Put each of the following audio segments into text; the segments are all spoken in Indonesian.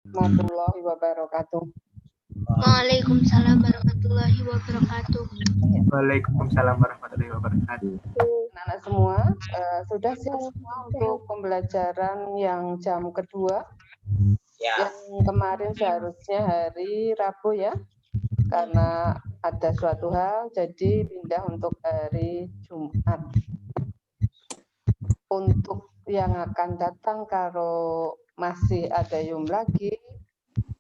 Warahmatullahi wabarakatuh. Waalaikumsalam warahmatullahi wabarakatuh. Waalaikumsalam warahmatullahi wabarakatuh. Anak-anak semua, sudah siap semua untuk pembelajaran yang jam kedua? Yang kemarin seharusnya hari Rabu ya, karena ada suatu hal, jadi pindah untuk hari Jumat. Untuk yang akan datang kalau masih ada Yum lagi,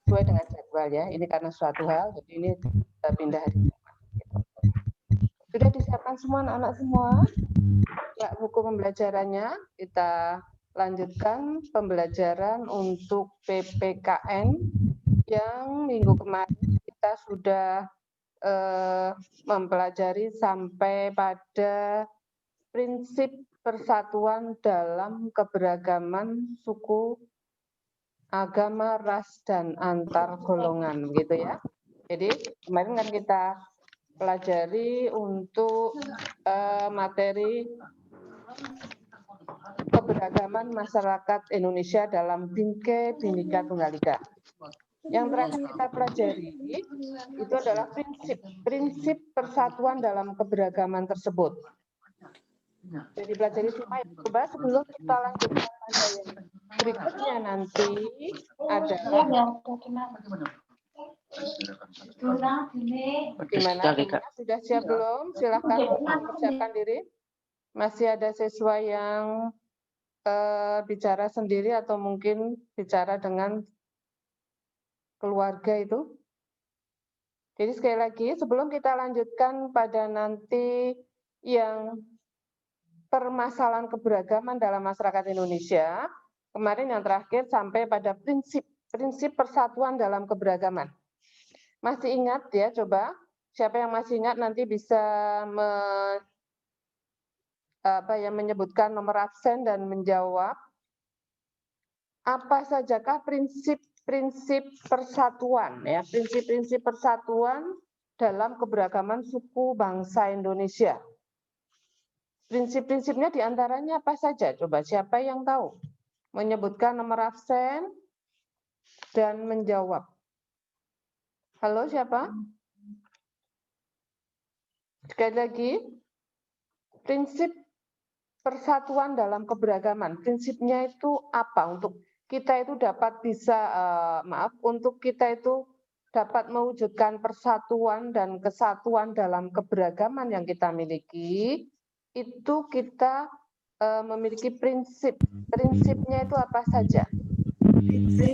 sesuai dengan jadwal ya. Ini karena suatu hal, jadi ini kita pindah hari Jumat. Sudah disiapkan semua anak-anak semua? Ya, buku pembelajarannya kita lanjutkan pembelajaran untuk PPKN yang minggu kemarin kita sudah mempelajari sampai pada prinsip persatuan dalam keberagaman suku, agama, ras, dan antar golongan, begitu ya. Jadi kemarin kan kita pelajari untuk materi keberagaman masyarakat Indonesia dalam Bhinneka Tunggal Ika. Yang terakhir kita pelajari itu adalah prinsip persatuan dalam keberagaman tersebut. Jadi pelajari semua ya. Coba sebelum kita lanjutkan pada yang berikutnya nanti adalah gimana semua sudah siap belum? Silahkan mempersiapkan diri. Masih ada siswa yang bicara sendiri atau mungkin bicara dengan keluarga itu. Jadi sekali lagi sebelum kita lanjutkan pada nanti yang permasalahan keberagaman dalam masyarakat Indonesia, kemarin yang terakhir sampai pada prinsip persatuan dalam keberagaman. Masih ingat ya, coba siapa yang masih ingat nanti bisa menyebutkan nomor absen dan menjawab apa sajakah prinsip persatuan ya, prinsip persatuan dalam keberagaman suku bangsa Indonesia. Prinsip-prinsipnya diantaranya apa saja? Coba siapa yang tahu? Menyebutkan nomor absen dan menjawab. Halo, siapa? Sekali lagi, prinsip persatuan dalam keberagaman. Prinsipnya itu apa? Untuk kita itu dapat untuk kita itu dapat mewujudkan persatuan dan kesatuan dalam keberagaman yang kita miliki, itu kita memiliki prinsip. Prinsipnya itu apa saja?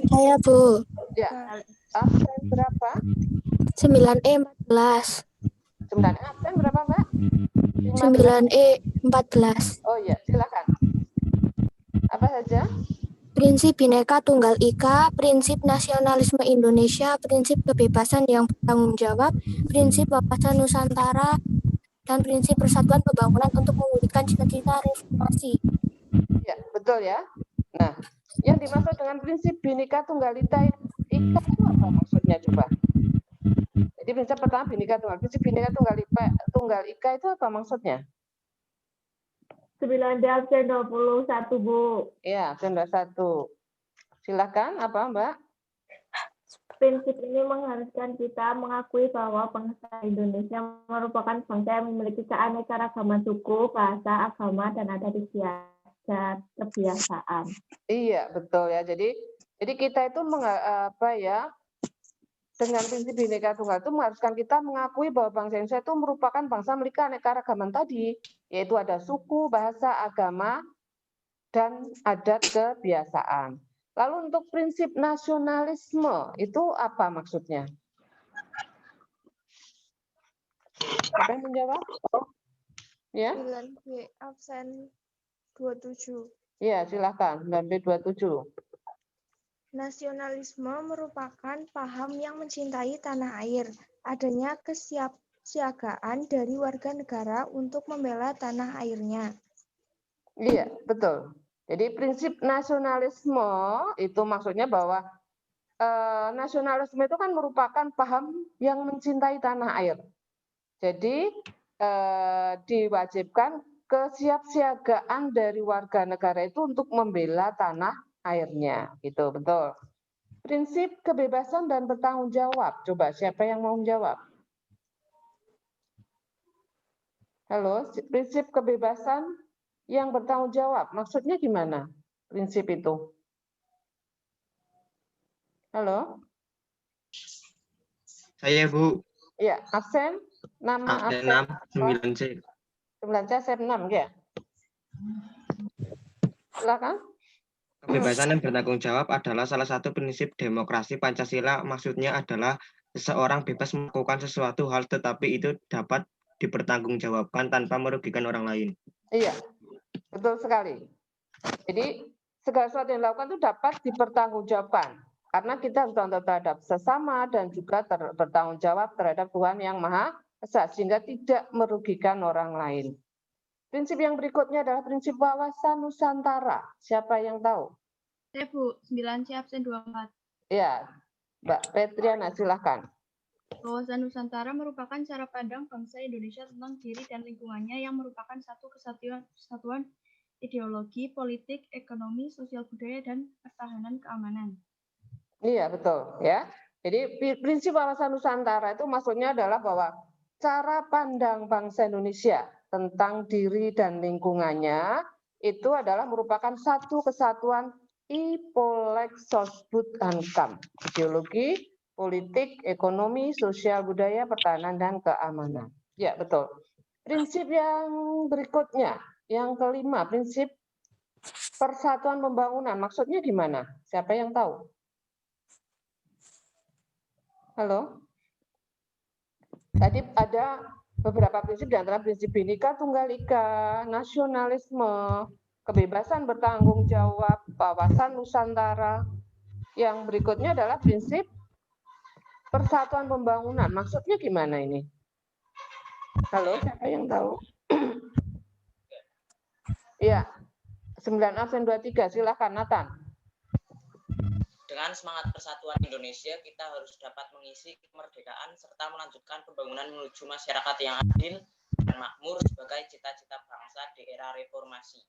Saya Bu. Ya, absen berapa? 9E 14. 9 absen berapa, Mbak? 9E 14. Oh iya, silakan. Apa saja? Prinsip Bhinneka Tunggal Ika, prinsip nasionalisme Indonesia, prinsip kebebasan yang bertanggung jawab, prinsip wawasan Nusantara, dan prinsip persatuan pembangunan untuk mewujudkan cita-cita reformasi. Ya, betul ya. Nah, yang dimaksud dengan prinsip Bhinneka Tunggal Ika itu apa maksudnya coba? Jadi prinsip pertama Bhinneka Tunggal. Prinsip Bhinneka Tunggal Ika itu apa maksudnya? 9 absen 21, Bu. Ya, absen 21. Silakan, apa Mbak? Prinsip ini mengharuskan kita mengakui bahwa bangsa Indonesia merupakan bangsa yang memiliki keanekaragaman suku, bahasa, agama, dan adat istiadat kebiasaan. Iya, betul ya. Jadi kita itu dengan prinsip Bhinneka Tunggal itu mengharuskan kita mengakui bahwa bangsa Indonesia itu merupakan bangsa memiliki keanekaragaman tadi, yaitu ada suku, bahasa, agama, dan adat kebiasaan. Lalu untuk prinsip nasionalisme itu apa maksudnya? Siapa yang menjawab? Ya? 9B absen 27. Ya, silakan. 9B27. Nasionalisme merupakan paham yang mencintai tanah air, adanya kesiapsiagaan dari warga negara untuk membela tanah airnya. Iya, betul. Jadi prinsip nasionalisme itu maksudnya bahwa nasionalisme itu kan merupakan paham yang mencintai tanah air. Jadi diwajibkan kesiapsiagaan dari warga negara itu untuk membela tanah airnya, gitu, betul. Prinsip kebebasan dan bertanggung jawab. Coba siapa yang mau menjawab? Halo, prinsip kebebasan yang bertanggung jawab. Maksudnya gimana? Prinsip itu. Halo? Saya, Bu. Ya, absen. Nama absen. 9C. 9C, absen 6 ya. Silakan. Kebebasan dan bertanggung jawab adalah salah satu prinsip demokrasi Pancasila. Maksudnya adalah seseorang bebas melakukan sesuatu hal tetapi itu dapat dipertanggungjawabkan tanpa merugikan orang lain. Iya, betul sekali. Jadi segala sesuatu yang dilakukan itu dapat dipertanggungjawabkan. Karena kita harus tanggung jawab terhadap sesama dan juga bertanggung jawab terhadap Tuhan Yang Maha Esa, sehingga tidak merugikan orang lain. Prinsip yang berikutnya adalah prinsip wawasan Nusantara. Siapa yang tahu? Saya, Bu. 9C absen 24. Ya, Mbak Petriana, silahkan. Wawasan Nusantara merupakan cara pandang bangsa Indonesia tentang diri dan lingkungannya yang merupakan satu kesatuan ideologi, politik, ekonomi, sosial budaya, dan pertahanan keamanan. Iya, betul. Ya. Jadi prinsip wawasan Nusantara itu maksudnya adalah bahwa cara pandang bangsa Indonesia tentang diri dan lingkungannya itu adalah merupakan satu kesatuan Ipolek Sosbud Ankam, ideologi, politik, ekonomi, sosial budaya, pertahanan, dan keamanan. Ya, betul. Prinsip yang berikutnya, yang kelima, prinsip persatuan pembangunan. Maksudnya gimana? Siapa yang tahu? Halo? Tadi ada beberapa prinsip, di antara prinsip Bhinneka Tunggal Ika, nasionalisme, kebebasan bertanggung jawab, wawasan Nusantara. Yang berikutnya adalah prinsip persatuan pembangunan. Maksudnya gimana ini? Halo, siapa yang tahu? Iya, 9 absen 23, silakan Nathan. Dengan semangat persatuan Indonesia, kita harus dapat mengisi kemerdekaan serta melanjutkan pembangunan menuju masyarakat yang adil dan makmur sebagai cita-cita bangsa di era reformasi.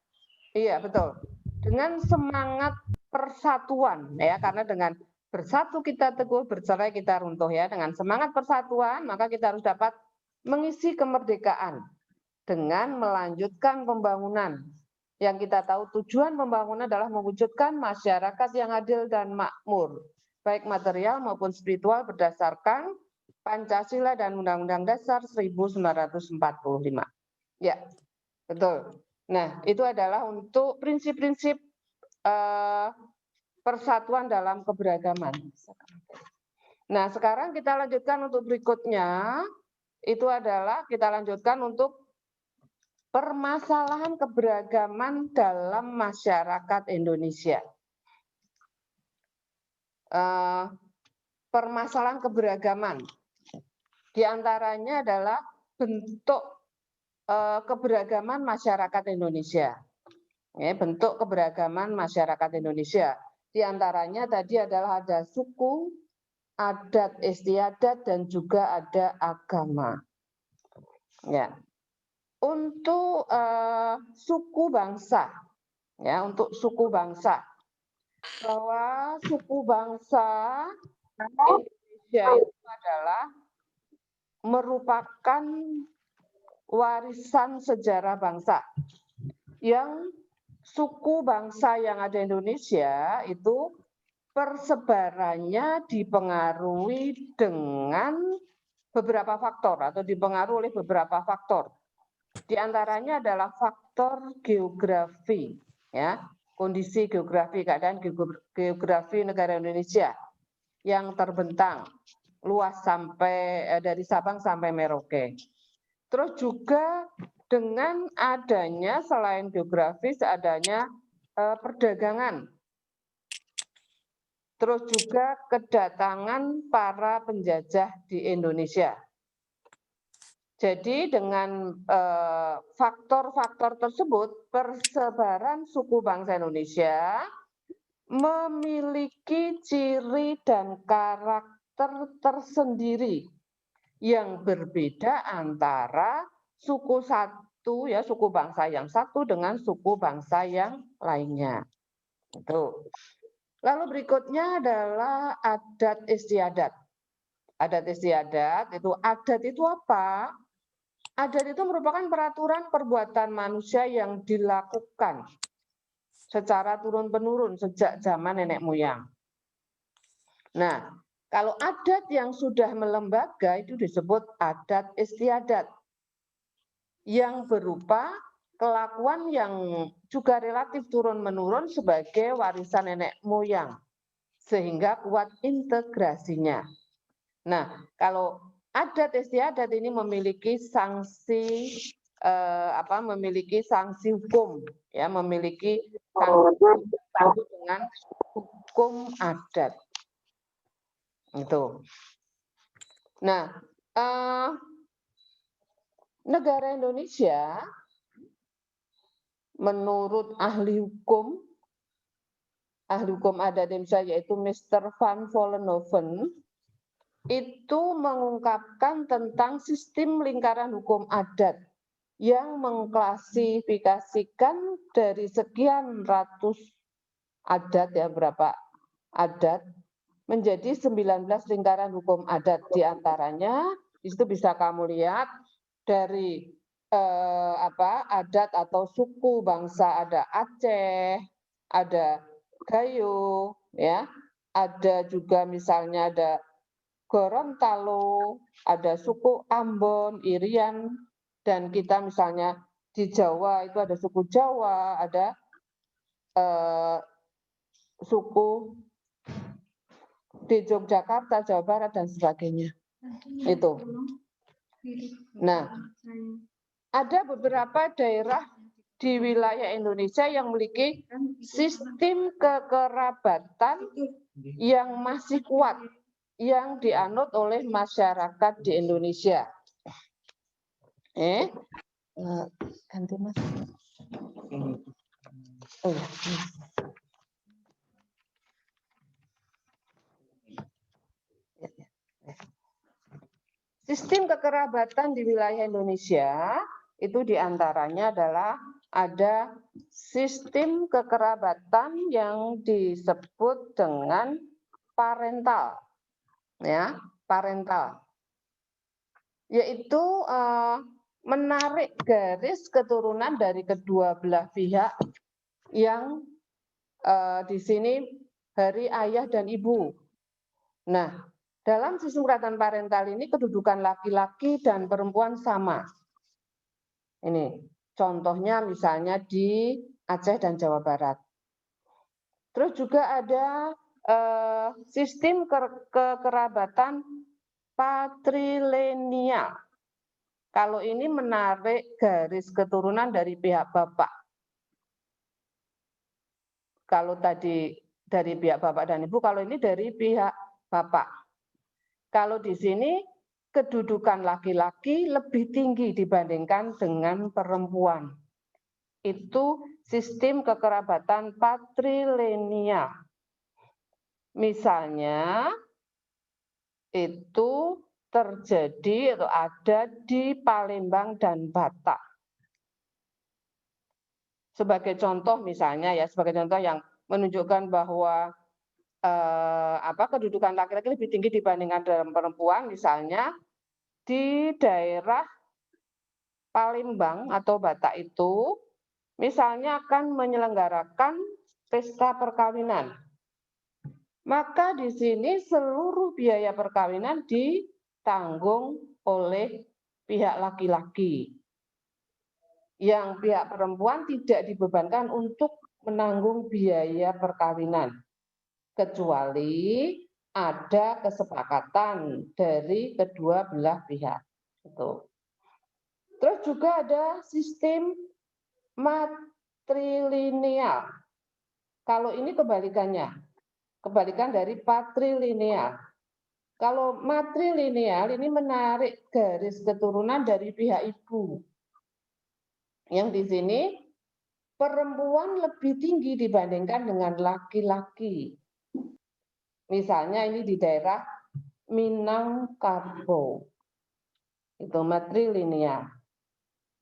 Iya, betul. Dengan semangat persatuan, ya, karena dengan bersatu kita teguh, bercerai kita runtuh, ya. Dengan semangat persatuan, maka kita harus dapat mengisi kemerdekaan dengan melanjutkan pembangunan. Yang kita tahu tujuan pembangunan adalah mewujudkan masyarakat yang adil dan makmur, baik material maupun spiritual berdasarkan Pancasila dan Undang-Undang Dasar 1945. Ya, betul. Nah, itu adalah untuk prinsip-prinsip persatuan dalam keberagaman. Nah, sekarang kita lanjutkan untuk berikutnya, itu adalah kita lanjutkan untuk permasalahan keberagaman dalam masyarakat Indonesia. Permasalahan keberagaman, di antaranya adalah bentuk keberagaman masyarakat Indonesia. Bentuk keberagaman masyarakat Indonesia. Di antaranya tadi adalah ada suku, adat istiadat, dan juga ada agama. Ya. Untuk suku bangsa, ya, untuk suku bangsa, bahwa suku bangsa Indonesia itu adalah merupakan warisan sejarah bangsa. Yang suku bangsa yang ada di Indonesia itu persebarannya dipengaruhi dengan beberapa faktor atau dipengaruhi oleh beberapa faktor. Di antaranya adalah faktor geografi, ya, kondisi geografi, keadaan geografi negara Indonesia yang terbentang luas sampai dari Sabang sampai Merauke. Terus juga dengan adanya selain geografis adanya perdagangan. Terus juga kedatangan para penjajah di Indonesia. Jadi dengan faktor-faktor tersebut, persebaran suku bangsa Indonesia memiliki ciri dan karakter tersendiri yang berbeda antara suku satu, ya, suku bangsa yang satu dengan suku bangsa yang lainnya. Itu. Lalu berikutnya adalah adat istiadat. Adat istiadat adat itu apa? Adat itu merupakan peraturan perbuatan manusia yang dilakukan secara turun-menurun sejak zaman nenek moyang. Nah, kalau adat yang sudah melembaga itu disebut adat istiadat yang berupa kelakuan yang juga relatif turun-menurun sebagai warisan nenek moyang sehingga kuat integrasinya. Nah, kalau adat istiadat ini memiliki sanksi memiliki sanksi hukum, ya, memiliki sanksi dengan hukum adat. Itu. Nah, negara Indonesia menurut ahli hukum adat Indonesia yaitu Mr. Van Vollenhoven itu mengungkapkan tentang sistem lingkaran hukum adat yang mengklasifikasikan dari sekian ratus adat, ya, berapa adat menjadi 19 lingkaran hukum adat. Di antaranya di situ bisa kamu lihat dari adat atau suku bangsa, ada Aceh, ada Gayo, ya, ada juga misalnya ada Gorontalo, ada suku Ambon, Irian, dan kita misalnya di Jawa itu ada suku Jawa, ada suku di Yogyakarta, Jawa Barat, dan sebagainya. Itu. Nah, ada beberapa daerah di wilayah Indonesia yang memiliki sistem kekerabatan yang masih kuat, yang dianut oleh masyarakat di Indonesia. Ganti Mas. Oh, ya. Sistem kekerabatan di wilayah Indonesia itu diantaranya adalah ada sistem kekerabatan yang disebut dengan parental, ya, parental, yaitu menarik garis keturunan dari kedua belah pihak yang di sini dari ayah dan ibu. Nah, dalam sistem kekerabatan parental ini kedudukan laki-laki dan perempuan sama. Ini contohnya misalnya di Aceh dan Jawa Barat. Terus juga ada sistem kekerabatan patrilineal. Kalau ini menarik garis keturunan dari pihak bapak. Kalau tadi dari pihak bapak dan ibu, kalau ini dari pihak bapak. Kalau di sini kedudukan laki-laki lebih tinggi dibandingkan dengan perempuan. Itu sistem kekerabatan patrilineal. Misalnya itu terjadi atau ada di Palembang dan Batak. Sebagai contoh misalnya, ya, sebagai contoh yang menunjukkan bahwa kedudukan laki-laki lebih tinggi dibandingkan dengan perempuan, misalnya di daerah Palembang atau Batak itu misalnya akan menyelenggarakan pesta perkawinan. Maka di sini seluruh biaya perkawinan ditanggung oleh pihak laki-laki. Yang pihak perempuan tidak dibebankan untuk menanggung biaya perkawinan. Kecuali ada kesepakatan dari kedua belah pihak. Itu. Terus juga ada sistem matrilineal. Kalau ini kebalikannya. Kebalikan dari patrilineal. Kalau matrilineal ini menarik garis keturunan dari pihak ibu. Yang di sini perempuan lebih tinggi dibandingkan dengan laki-laki. Misalnya ini di daerah Minangkabau. Itu matrilineal.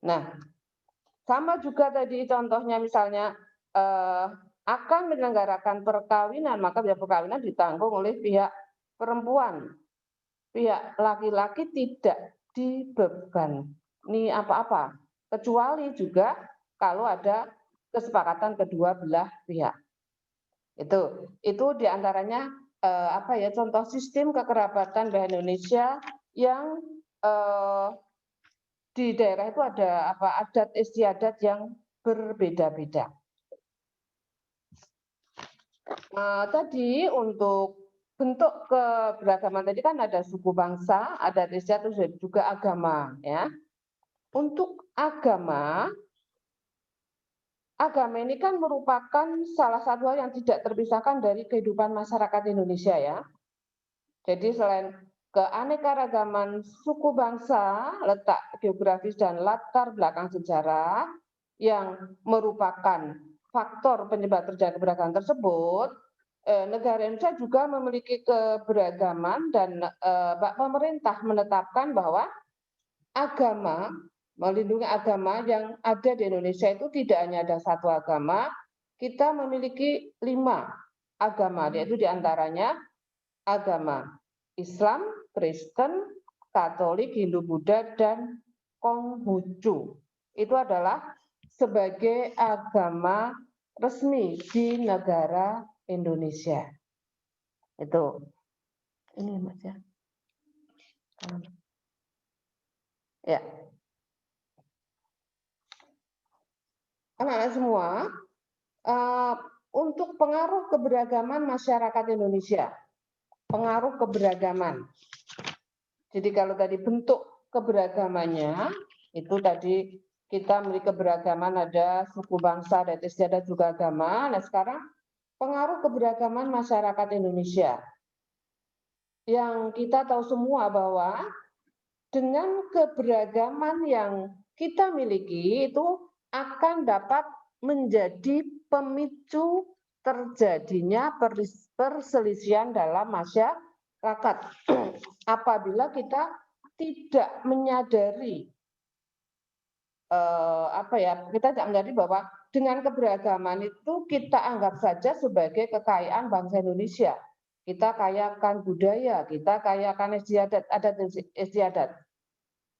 Nah, sama juga tadi contohnya misalnya akan menyelenggarakan perkawinan, maka biaya perkawinan ditanggung oleh pihak perempuan. Pihak laki-laki tidak dibebani apa-apa, kecuali juga kalau ada kesepakatan kedua belah pihak. Itu diantaranya contoh sistem kekerabatan di Indonesia yang di daerah itu ada adat istiadat yang berbeda-beda. Tadi untuk bentuk keberagaman tadi kan ada suku bangsa, adat istiadat, juga agama, ya. Untuk agama ini kan merupakan salah satu hal yang tidak terpisahkan dari kehidupan masyarakat Indonesia, ya. Jadi selain keanekaragaman suku bangsa, letak geografis dan latar belakang sejarah yang merupakan faktor penyebab terjadi keberagaman tersebut, negara Indonesia juga memiliki keberagaman dan pemerintah menetapkan bahwa agama, melindungi agama yang ada di Indonesia itu tidak hanya ada satu agama, kita memiliki 5 agama, yaitu diantaranya agama Islam, Kristen, Katolik, Hindu, Buddha, dan Konghucu. Itu adalah sebagai agama resmi di negara Indonesia. Itu. Ini Mas ya. Ya. Anak-anak semua, untuk pengaruh keberagaman masyarakat Indonesia. Pengaruh keberagaman. Jadi kalau tadi bentuk keberagamannya, itu tadi kita memiliki keberagaman, ada suku bangsa, adat istiadat, juga agama. Nah sekarang pengaruh keberagaman masyarakat Indonesia. Yang kita tahu semua bahwa dengan keberagaman yang kita miliki itu akan dapat menjadi pemicu terjadinya perselisihan dalam masyarakat. Apabila kita tidak menyadari kita tidak menyadari bahwa dengan keberagaman itu kita anggap saja sebagai kekayaan bangsa Indonesia. Kita kayakan budaya, kita kayakan adat istiadat.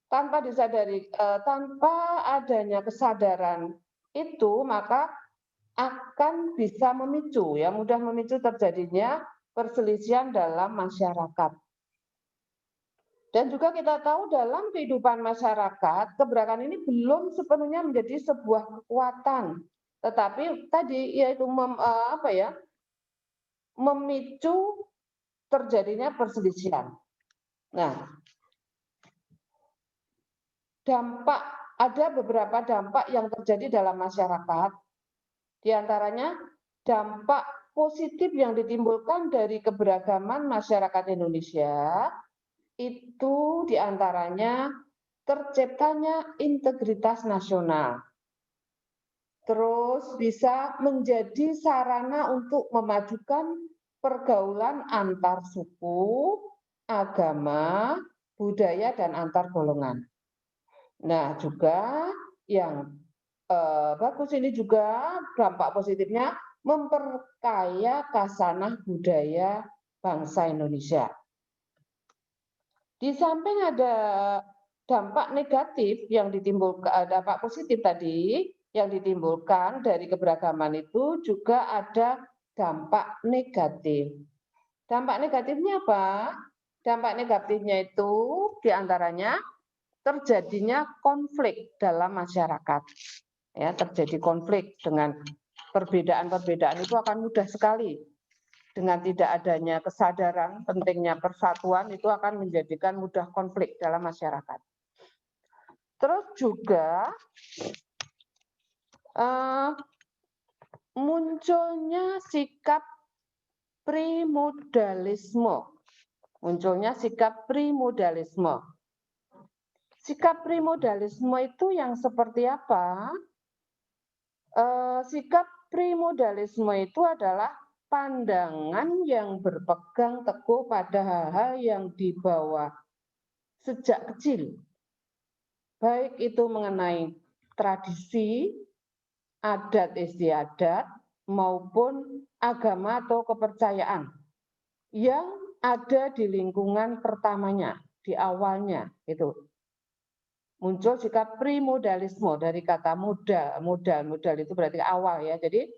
Tanpa disadari, tanpa adanya kesadaran itu, maka akan bisa memicu, ya mudah memicu terjadinya perselisihan dalam masyarakat. Dan juga kita tahu dalam kehidupan masyarakat, keberagaman ini belum sepenuhnya menjadi sebuah kekuatan, tetapi tadi yaitu memicu terjadinya perselisihan. Nah, ada beberapa dampak yang terjadi dalam masyarakat, diantaranya dampak positif yang ditimbulkan dari keberagaman masyarakat Indonesia, itu diantaranya terciptanya integritas nasional. Terus bisa menjadi sarana untuk memajukan pergaulan antar suku, agama, budaya, dan antar golongan. Nah, juga yang bagus ini juga dampak positifnya memperkaya khasanah budaya bangsa Indonesia. Di samping ada dampak negatif yang ditimbulkan, dampak positif tadi yang ditimbulkan dari keberagaman itu juga ada dampak negatif. Dampak negatifnya apa? Dampak negatifnya itu diantaranya terjadinya konflik dalam masyarakat. Ya, terjadi konflik dengan perbedaan-perbedaan itu akan mudah sekali. Dengan tidak adanya kesadaran pentingnya persatuan itu akan menjadikan mudah konflik dalam masyarakat. Terus juga munculnya sikap primodalisme. Sikap primodalisme itu yang seperti apa? Sikap primodalisme itu adalah pandangan yang berpegang teguh pada hal-hal yang dibawa sejak kecil, baik itu mengenai tradisi, adat istiadat, maupun agama atau kepercayaan yang ada di lingkungan pertamanya, di awalnya itu. Muncul sikap primodalisme dari kata modal itu berarti awal ya. Jadi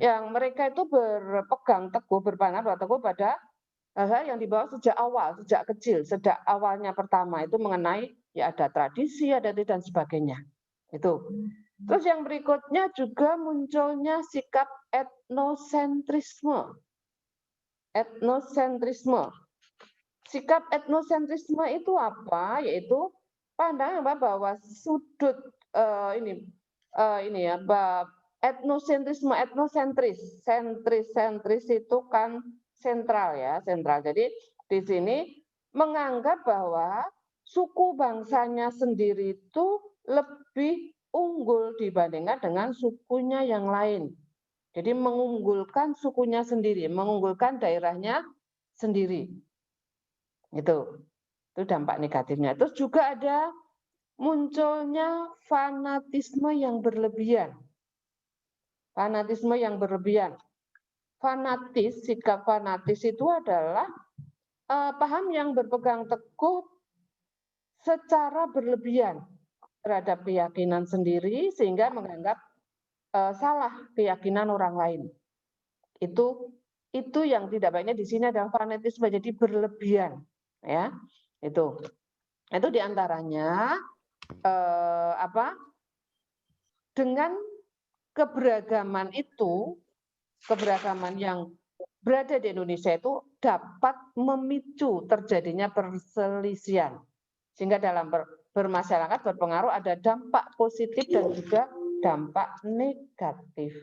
yang mereka itu berpegang teguh, berpanah teguh pada hal-hal yang dibawa sejak awal, sejak kecil, sejak awalnya pertama itu mengenai ya ada tradisi, ada dan sebagainya. Itu. Terus yang berikutnya juga munculnya sikap etnosentrisme. Etnosentrisme. Sikap etnosentrisme itu apa? Yaitu pandangan bahwa sudut etnosentrisme, sentris itu kan sentral ya, sentral. Jadi di sini menganggap bahwa suku bangsanya sendiri itu lebih unggul dibandingkan dengan sukunya yang lain. Jadi mengunggulkan sukunya sendiri, mengunggulkan daerahnya sendiri. Itu dampak negatifnya. Terus juga ada munculnya fanatisme yang berlebihan. Fanatisme yang berlebihan. Fanatis, sikap fanatis itu adalah paham yang berpegang teguh secara berlebihan terhadap keyakinan sendiri sehingga menganggap salah keyakinan orang lain. Itu yang tidak baiknya di sini adalah fanatisme, jadi berlebihan, ya. Itu diantaranya dengan keberagaman itu, keberagaman yang berada di Indonesia itu dapat memicu terjadinya perselisihan. Sehingga dalam bermasyarakat berpengaruh ada dampak positif dan juga dampak negatif.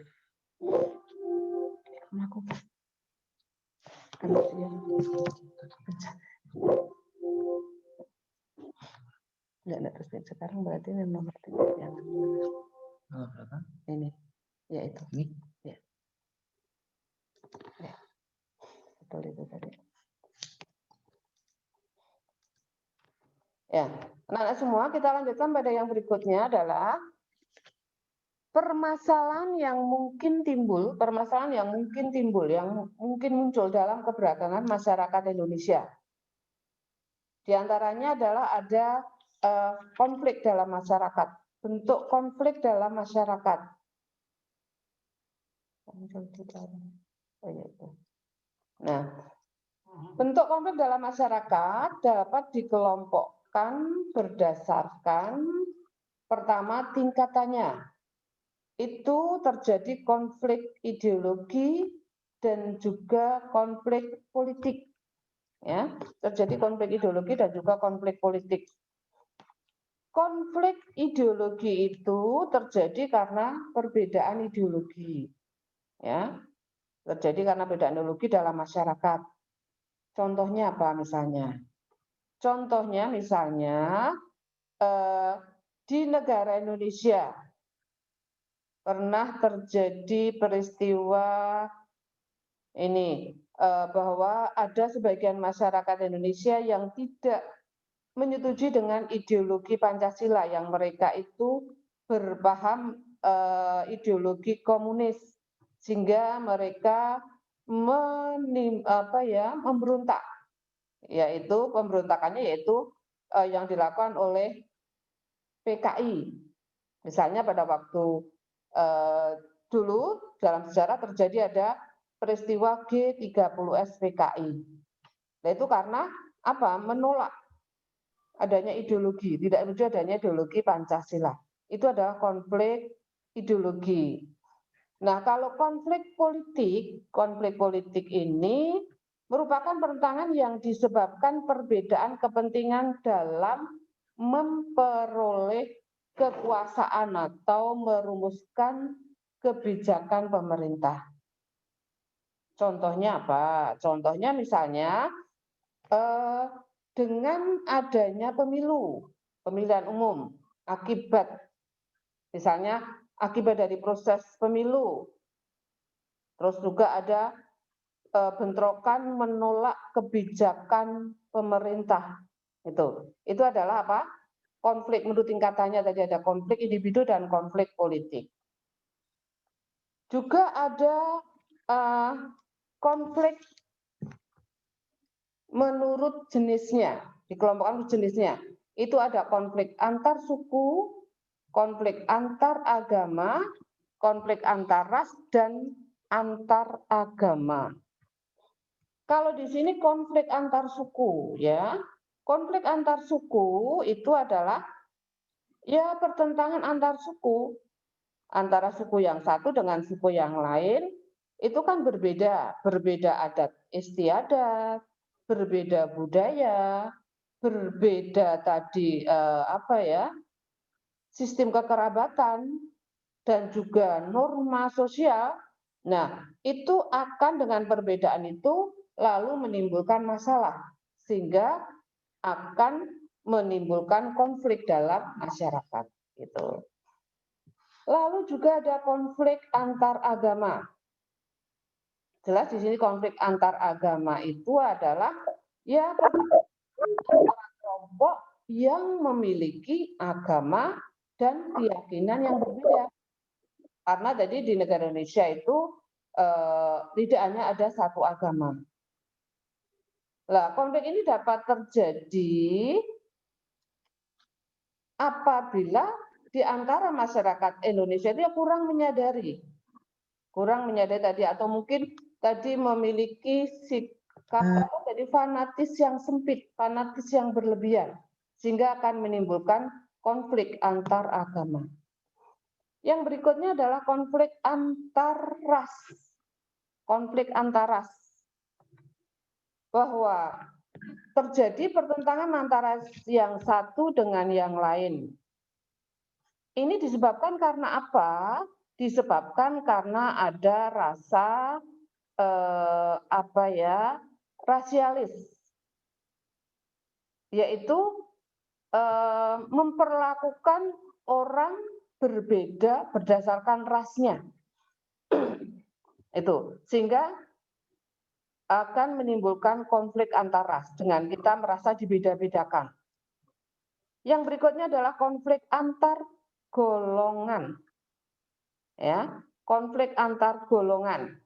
Enggak terus sekarang berarti nomor 3 yang berapa? Ini. Ya itu. Ini. Ya. Ya. Betul itu tadi. Ya, anak-anak semua kita lanjutkan pada yang berikutnya adalah permasalahan yang mungkin timbul, yang mungkin muncul dalam keberagaman masyarakat Indonesia. Di antaranya adalah ada konflik dalam masyarakat, bentuk konflik dalam masyarakat. Nah, bentuk konflik dalam masyarakat dapat dikelompokkan berdasarkan pertama tingkatannya. Itu terjadi konflik ideologi dan juga konflik politik. Ya, terjadi konflik ideologi dan juga konflik politik. Konflik ideologi itu terjadi karena perbedaan ideologi. Ya, terjadi karena perbedaan ideologi dalam masyarakat. Contohnya apa misalnya? Contohnya misalnya di negara Indonesia pernah terjadi peristiwa ini bahwa ada sebagian masyarakat Indonesia yang tidak menyetujui dengan ideologi Pancasila, yang mereka itu berpaham ideologi komunis, sehingga mereka memberontak, yaitu pemberontakannya yaitu yang dilakukan oleh PKI. Misalnya pada waktu dulu dalam sejarah terjadi ada peristiwa G30S PKI. Nah, itu karena apa? Menolak adanya ideologi, tidak setuju adanya ideologi Pancasila. Itu adalah konflik ideologi. Nah, kalau konflik politik ini merupakan pertentangan yang disebabkan perbedaan kepentingan dalam memperoleh kekuasaan atau merumuskan kebijakan pemerintah. Contohnya apa? Contohnya misalnya dengan adanya pemilihan umum, akibat dari proses pemilu, terus juga ada bentrokan menolak kebijakan pemerintah. Itu adalah apa? Konflik menurut tingkatannya tadi ada konflik individu dan konflik politik. Juga ada konflik menurut jenisnya, dikelompokkan jenisnya. Itu ada konflik antar suku, konflik antar agama, konflik antar ras, dan antar agama. Kalau di sini konflik antar suku, ya, konflik antar suku itu adalah ya pertentangan antar suku, antara suku yang satu dengan suku yang lain itu kan berbeda adat istiadat, berbeda budaya, berbeda tadi sistem kekerabatan dan juga norma sosial. Nah, itu akan dengan perbedaan itu lalu menimbulkan masalah sehingga akan menimbulkan konflik dalam masyarakat gitu. Lalu juga ada konflik antar agama. Jelas di sini konflik antar agama itu adalah ya kelompok yang memiliki agama dan keyakinan yang berbeda. Karena tadi di negara Indonesia itu tidak hanya ada satu agama. Nah, konflik ini dapat terjadi apabila di antara masyarakat Indonesia itu kurang menyadari tadi, atau mungkin tadi memiliki sikap jadi fanatis yang sempit, fanatis yang berlebihan, sehingga akan menimbulkan konflik antar agama. Yang berikutnya adalah konflik antar ras. Konflik antar ras. Bahwa terjadi pertentangan antara yang satu dengan yang lain. Ini disebabkan karena apa? Disebabkan karena ada rasa rasialis, yaitu memperlakukan orang berbeda berdasarkan rasnya. Itu sehingga akan menimbulkan konflik antar ras dengan kita merasa dibeda-bedakan. Yang berikutnya adalah konflik antar golongan. Ya, konflik antar golongan.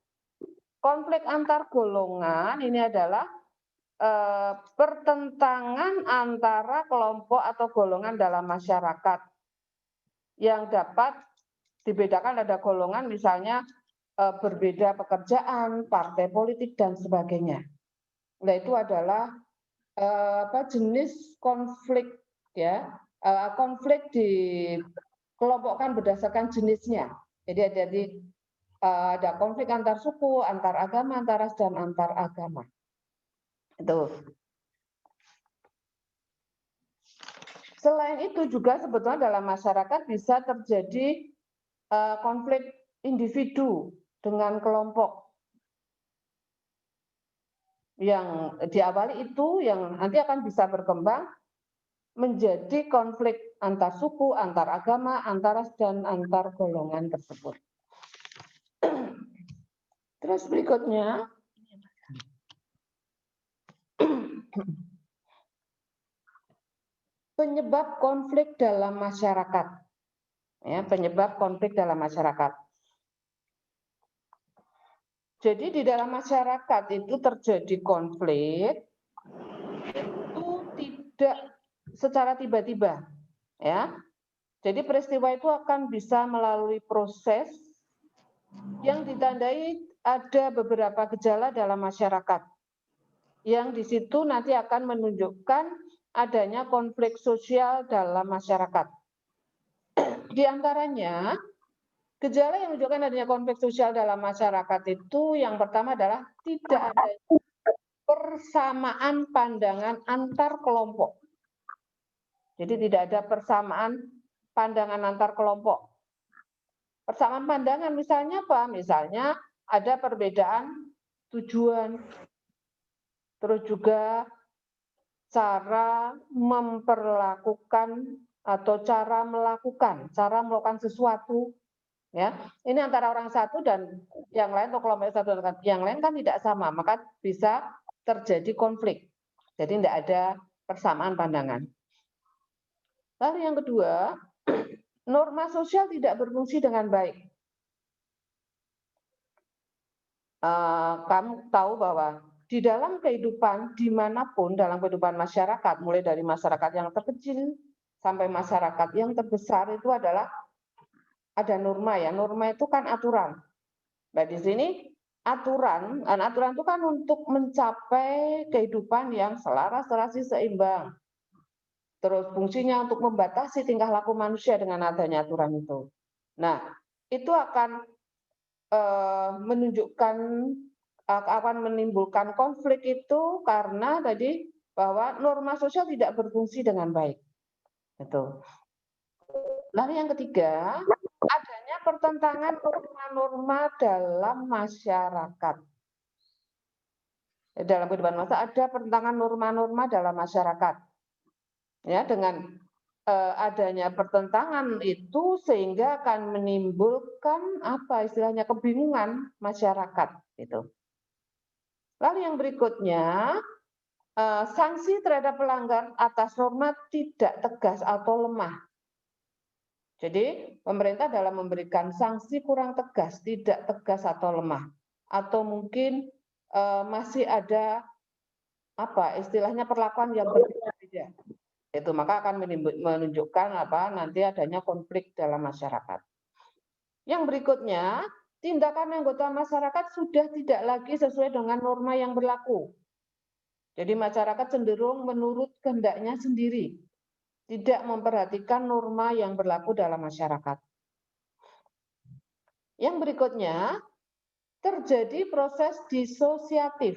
Konflik antar golongan ini adalah pertentangan antara kelompok atau golongan dalam masyarakat yang dapat dibedakan. Ada golongan misalnya berbeda pekerjaan, partai politik dan sebagainya. Nah, itu adalah jenis konflik, ya, konflik dikelompokkan berdasarkan jenisnya. Jadi ada konflik antar suku, antar agama, antar ras, dan antar agama. Itu. Selain itu juga sebetulnya dalam masyarakat bisa terjadi konflik individu dengan kelompok. Yang diawali itu yang nanti akan bisa berkembang menjadi konflik antar suku, antar agama, antar ras, dan antar golongan tersebut. Terus berikutnya, penyebab konflik dalam masyarakat. Ya, penyebab konflik dalam masyarakat. Jadi di dalam masyarakat itu terjadi konflik itu tidak secara tiba-tiba, ya. Jadi peristiwa itu akan bisa melalui proses yang ditandai ada beberapa gejala dalam masyarakat. Yang di situ nanti akan menunjukkan adanya konflik sosial dalam masyarakat. Di antaranya, gejala yang menunjukkan adanya konflik sosial dalam masyarakat itu yang pertama adalah tidak ada persamaan pandangan antar kelompok. Jadi tidak ada persamaan pandangan antar kelompok. Persamaan pandangan misalnya apa? Misalnya ada perbedaan tujuan, terus juga cara memperlakukan atau cara melakukan sesuatu. Ya, ini antara orang satu dan yang lain atau kelompok satu dan yang lain kan tidak sama, maka bisa terjadi konflik. Jadi tidak ada persamaan pandangan. Lalu yang kedua, norma sosial tidak berfungsi dengan baik. kamu tahu bahwa di dalam kehidupan dimanapun dalam kehidupan masyarakat, mulai dari masyarakat yang terkecil sampai masyarakat yang terbesar itu adalah ada norma ya. Norma itu kan aturan. Nah di sini aturan itu kan untuk mencapai kehidupan yang selaras, serasi, seimbang. Terus fungsinya untuk membatasi tingkah laku manusia dengan adanya aturan itu. Nah itu akan menunjukkan akan menimbulkan konflik itu karena tadi bahwa norma sosial tidak berfungsi dengan baik. Itu. Lalu yang ketiga, adanya pertentangan norma-norma dalam masyarakat. Dalam kehidupan masyarakat ada pertentangan norma-norma dalam masyarakat. Ya, dengan adanya pertentangan itu sehingga akan menimbulkan apa istilahnya kebingungan masyarakat gitu. Lalu yang berikutnya, sanksi terhadap pelanggar atas norma tidak tegas atau lemah. Jadi pemerintah dalam memberikan sanksi kurang tegas, tidak tegas atau lemah, atau mungkin masih ada apa istilahnya perlakuan yang berbeda. Itu maka akan menunjukkan apa nanti adanya konflik dalam masyarakat. Yang berikutnya, tindakan anggota masyarakat sudah tidak lagi sesuai dengan norma yang berlaku. Jadi masyarakat cenderung menurut kehendaknya sendiri, tidak memperhatikan norma yang berlaku dalam masyarakat. Yang berikutnya, terjadi proses disosiatif.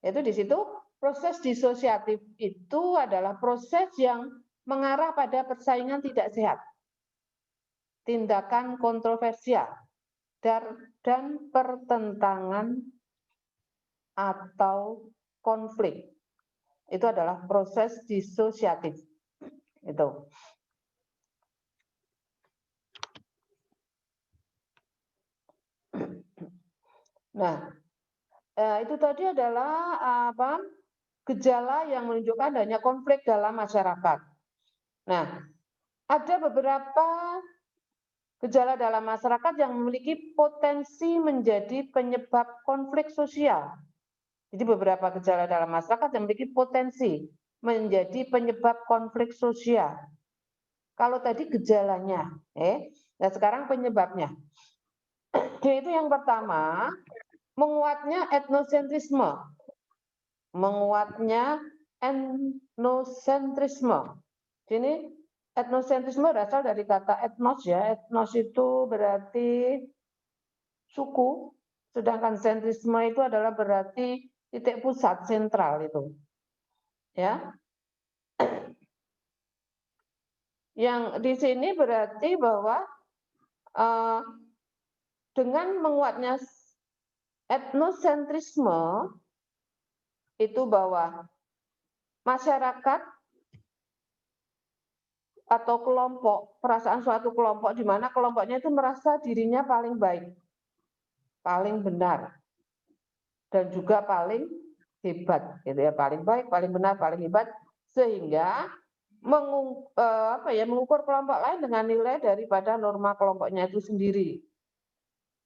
Itu di situ proses disosiatif itu adalah proses yang mengarah pada persaingan tidak sehat, tindakan kontroversial, dan pertentangan atau konflik. Itu adalah proses disosiatif. Itu. Nah, itu tadi adalah apa? Gejala yang menunjukkan adanya konflik dalam masyarakat. Nah, ada beberapa gejala dalam masyarakat yang memiliki potensi menjadi penyebab konflik sosial. Jadi beberapa gejala dalam masyarakat yang memiliki potensi menjadi penyebab konflik sosial. Kalau tadi gejalanya, nah sekarang penyebabnya. Yaitu yang pertama, menguatnya etnosentrisme. Menguatnya etnosentrisme. Ini etnosentrisme berasal dari kata etnos ya. Etnos itu berarti suku, sedangkan sentrisme itu adalah berarti titik pusat sentral itu. Ya. Yang di sini berarti bahwa dengan menguatnya etnosentrisme itu bahwa masyarakat atau kelompok, perasaan suatu kelompok di mana kelompoknya itu merasa dirinya paling baik, paling benar, dan juga paling hebat, gitu ya, paling baik, paling benar, paling hebat, sehingga mengukur kelompok lain dengan nilai daripada norma kelompoknya itu sendiri.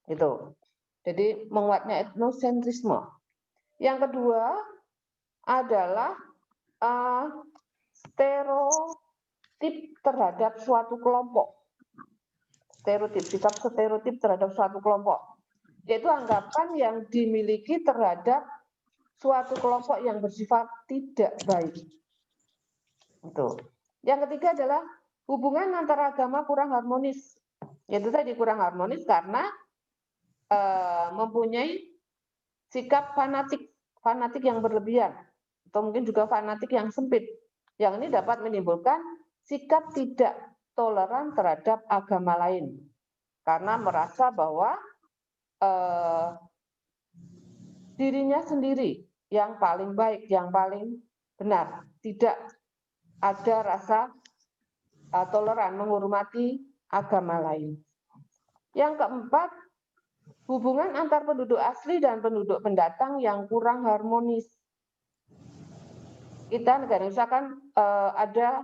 Itu. Jadi menguatnya etnosentrisme. Yang kedua adalah stereotip terhadap suatu kelompok. Sikap stereotip terhadap suatu kelompok. Yaitu anggapan yang dimiliki terhadap suatu kelompok yang bersifat tidak baik. Itu. Yang ketiga adalah hubungan antara agama kurang harmonis. Yaitu tadi kurang harmonis karena mempunyai sikap fanatik yang berlebihan. Atau mungkin juga fanatik yang sempit. Yang ini dapat menimbulkan sikap tidak toleran terhadap agama lain. Karena merasa bahwa dirinya sendiri yang paling baik, yang paling benar. Tidak ada rasa toleran menghormati agama lain. Yang keempat, hubungan antar penduduk asli dan penduduk pendatang yang kurang harmonis. Kita negara Indonesia kan ada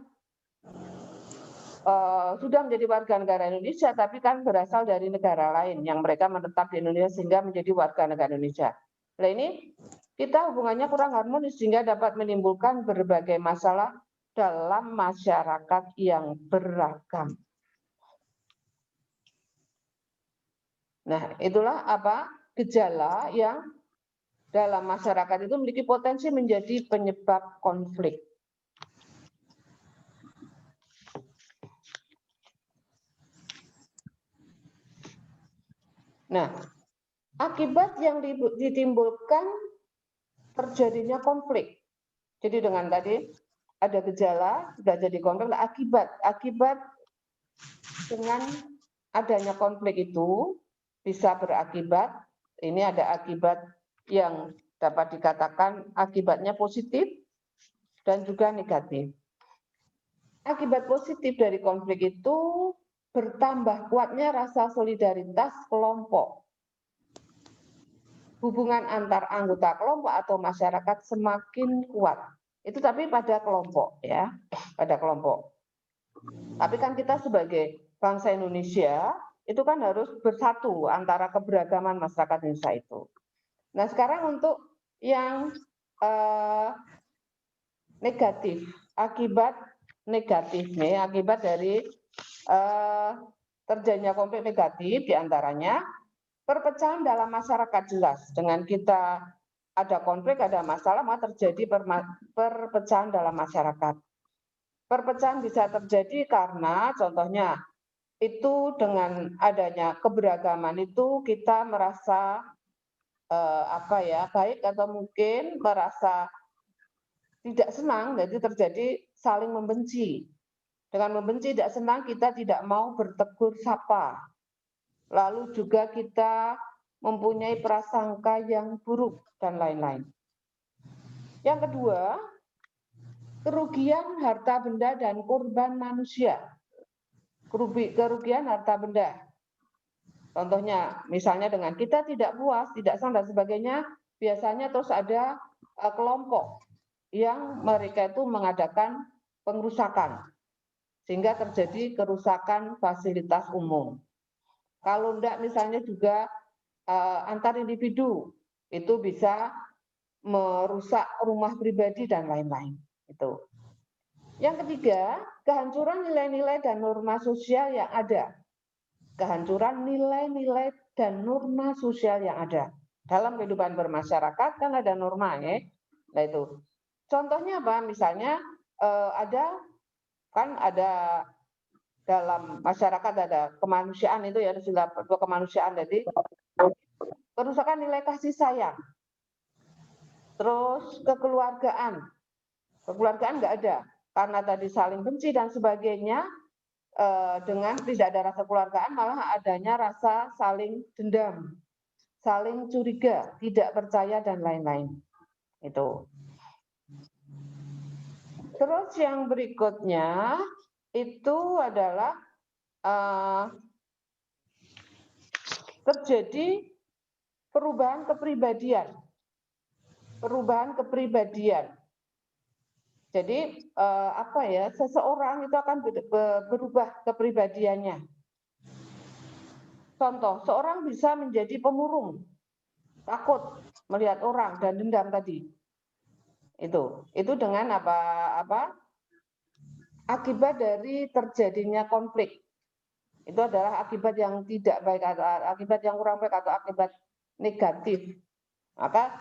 sudah menjadi warga negara Indonesia, tapi kan berasal dari negara lain yang mereka menetap di Indonesia sehingga menjadi warga negara Indonesia. Nah ini kita hubungannya kurang harmonis sehingga dapat menimbulkan berbagai masalah dalam masyarakat yang beragam. Nah, itulah gejala yang dalam masyarakat itu memiliki potensi menjadi penyebab konflik. Nah, akibat yang ditimbulkan terjadinya konflik. Jadi dengan tadi ada gejala, sudah jadi konflik, akibat dengan adanya konflik itu bisa berakibat, ini ada akibat yang dapat dikatakan akibatnya positif dan juga negatif. Akibat positif dari konflik itu bertambah kuatnya rasa solidaritas kelompok. Hubungan antar anggota kelompok atau masyarakat semakin kuat. Itu tapi pada kelompok ya, pada kelompok. Tapi kan kita sebagai bangsa Indonesia itu kan harus bersatu antara keberagaman masyarakat Indonesia itu. Nah, sekarang untuk yang negatif, akibat dari terjadinya konflik negatif diantaranya perpecahan dalam masyarakat jelas. Dengan kita ada konflik, ada masalah, maka terjadi perpecahan dalam masyarakat. Perpecahan bisa terjadi karena contohnya itu dengan adanya keberagaman itu kita merasa baik atau mungkin merasa tidak senang, jadi terjadi saling membenci. Dengan membenci tidak senang kita tidak mau bertegur sapa. Lalu juga kita mempunyai prasangka yang buruk dan lain-lain. Yang kedua, kerugian harta benda dan korban manusia. Kerugian harta benda. Contohnya, misalnya dengan kita tidak puas, tidak senang dan sebagainya, biasanya terus ada kelompok yang mereka itu mengadakan pengerusakan. Sehingga terjadi kerusakan fasilitas umum. Kalau enggak misalnya juga antar individu, itu bisa merusak rumah pribadi dan lain-lain. Itu. Yang ketiga, kehancuran nilai-nilai dan norma sosial yang ada. Kehancuran nilai-nilai dan norma sosial yang ada. Dalam kehidupan bermasyarakat kan ada norma ya. Nah itu. Contohnya apa? Misalnya ada dalam masyarakat ada kemanusiaan itu ya, sila kemanusiaan, jadi kerusakan nilai kasih sayang. Terus kekeluargaan nggak ada karena tadi saling benci dan sebagainya. Dengan tidak ada rasa kekeluargaan malah adanya rasa saling dendam, saling curiga, tidak percaya dan lain-lain. Itu. Terus yang berikutnya itu adalah terjadi perubahan kepribadian. Jadi seseorang itu akan berubah kepribadiannya. Contoh, seorang bisa menjadi pemurung, takut melihat orang dan dendam tadi. Itu dengan akibat dari terjadinya konflik. Itu adalah akibat yang tidak baik atau akibat yang kurang baik atau akibat negatif. Maka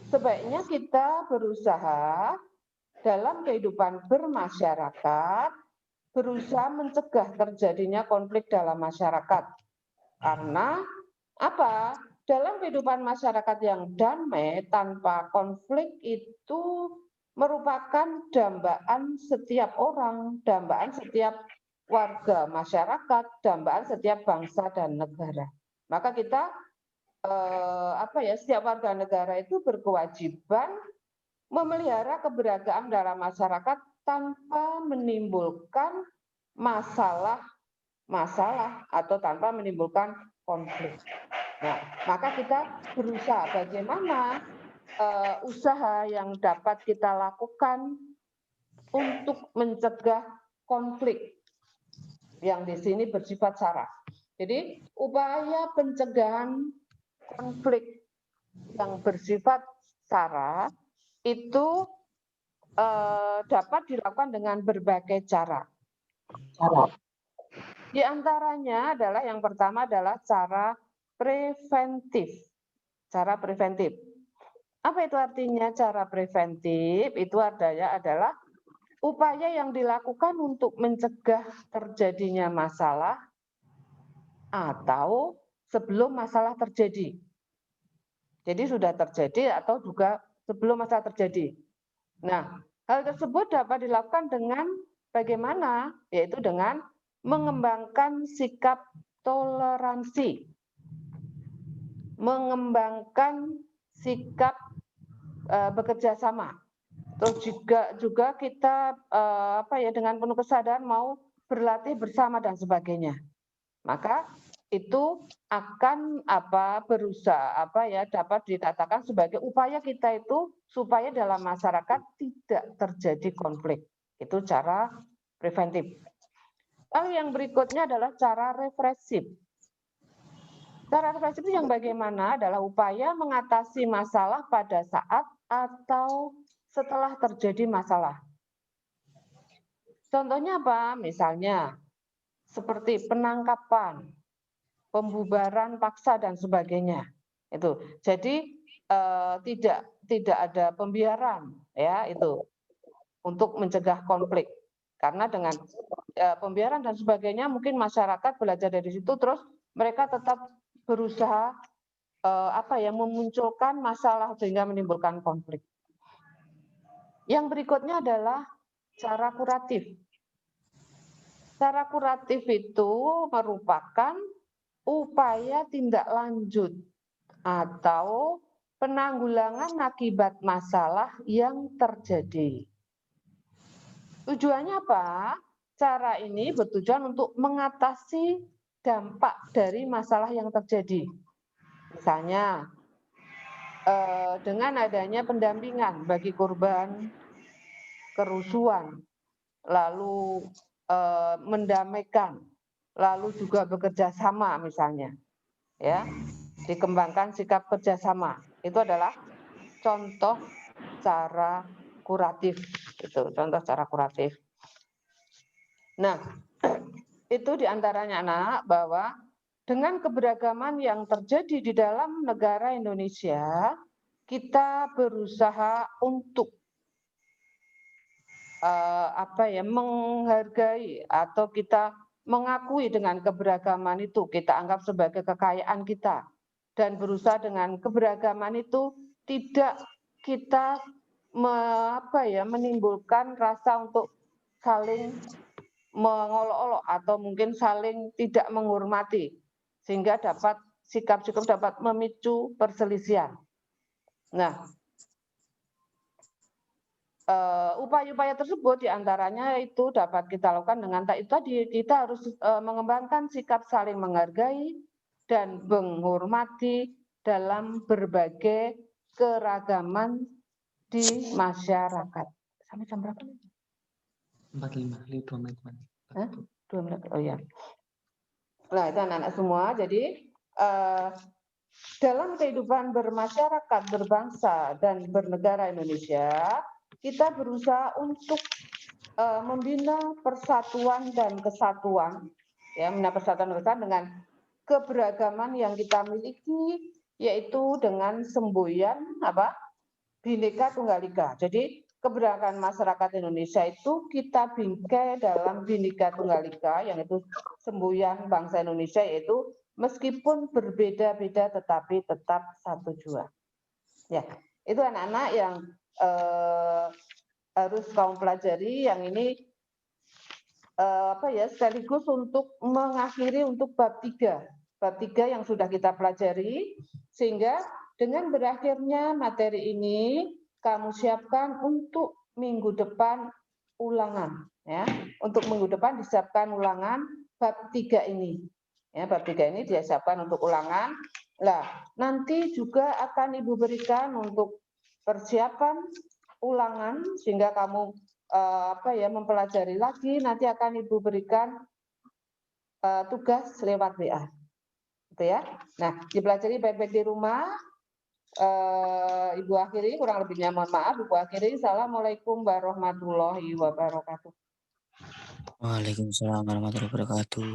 sebaiknya kita berusaha dalam kehidupan bermasyarakat, berusaha mencegah terjadinya konflik dalam masyarakat. Karena apa? Dalam kehidupan masyarakat yang damai tanpa konflik itu merupakan dambaan setiap orang, dambaan setiap warga masyarakat, dambaan setiap bangsa dan negara. Maka kita setiap warga negara itu berkewajiban memelihara keberagaman dalam masyarakat tanpa menimbulkan masalah atau tanpa menimbulkan konflik. Nah, maka kita berusaha bagaimana usaha yang dapat kita lakukan untuk mencegah konflik yang di sini bersifat sara. Jadi upaya pencegahan konflik yang bersifat sara itu dapat dilakukan dengan berbagai cara. Di antaranya adalah yang pertama adalah cara preventif. Cara preventif. Apa itu artinya cara preventif? Itu adalah upaya yang dilakukan untuk mencegah terjadinya masalah atau sebelum masalah terjadi. Jadi sudah terjadi atau juga sebelum masalah terjadi. Nah, hal tersebut dapat dilakukan dengan bagaimana? Yaitu dengan mengembangkan sikap toleransi, mengembangkan sikap bekerja sama. Terus juga kita dengan penuh kesadaran mau berlatih bersama dan sebagainya. Maka itu akan berusaha dapat dikatakan sebagai upaya kita itu supaya dalam masyarakat tidak terjadi konflik. Itu cara preventif. Lalu yang berikutnya adalah cara represif. Cara represif yang bagaimana adalah upaya mengatasi masalah pada saat atau setelah terjadi masalah. Contohnya apa? Misalnya seperti penangkapan, pembubaran paksa dan sebagainya. Itu. Jadi tidak ada pembiaran ya itu untuk mencegah konflik. Karena dengan pembiaran dan sebagainya mungkin masyarakat belajar dari situ terus mereka tetap berusaha memunculkan masalah sehingga menimbulkan konflik. Yang berikutnya adalah cara kuratif. Cara kuratif itu merupakan upaya tindak lanjut atau penanggulangan akibat masalah yang terjadi. Tujuannya apa? Cara ini bertujuan untuk mengatasi dampak dari masalah yang terjadi. Misalnya, dengan adanya pendampingan bagi korban kerusuhan, lalu mendamaikan, lalu juga bekerja sama misalnya, ya, dikembangkan sikap kerjasama. Itu adalah contoh cara kuratif, itu contoh cara kuratif. Nah, itu diantaranya anak bahwa dengan keberagaman yang terjadi di dalam negara Indonesia, kita berusaha untuk menghargai atau kita mengakui dengan keberagaman itu, kita anggap sebagai kekayaan kita, dan berusaha dengan keberagaman itu tidak kita menimbulkan rasa untuk saling mengolok-olok atau mungkin saling tidak menghormati, sehingga sikap-sikap dapat memicu perselisihan. Nah, upaya-upaya tersebut diantaranya itu dapat kita lakukan dengan tadi kita harus mengembangkan sikap saling menghargai dan menghormati dalam berbagai keragaman di masyarakat. Sampai jam berapa? 45, 2 menit. 2 menit. Oh ya. Nah, itu anak-anak semua. Jadi dalam kehidupan bermasyarakat, berbangsa dan bernegara Indonesia, kita berusaha untuk membina persatuan dan kesatuan, ya, membina persatuan dan kesatuan dengan keberagaman yang kita miliki, yaitu dengan semboyan Bhinneka Tunggal Ika. Jadi keberagaman masyarakat Indonesia itu kita bingkai dalam Bhinneka Tunggal Ika, yang itu semboyan bangsa Indonesia, yaitu meskipun berbeda-beda tetapi tetap satu jua. Ya, itu anak-anak yang harus kamu pelajari. Yang ini sekaligus untuk mengakhiri untuk bab 3 yang sudah kita pelajari, sehingga dengan berakhirnya materi ini kamu siapkan untuk minggu depan ulangan, ya. Untuk minggu depan disiapkan ulangan bab 3 ini. Ya, bab 3 ini disiapkan untuk ulangan. Nah, nanti juga akan Ibu berikan untuk persiapan ulangan sehingga kamu mempelajari lagi, nanti akan Ibu berikan tugas lewat WA. Gitu ya. Nah, dipelajari baik-baik di rumah. Ibu akhiri, kurang lebihnya mohon maaf. Ibu akhiri. Assalamualaikum warahmatullahi wabarakatuh. Waalaikumsalam warahmatullahi wabarakatuh.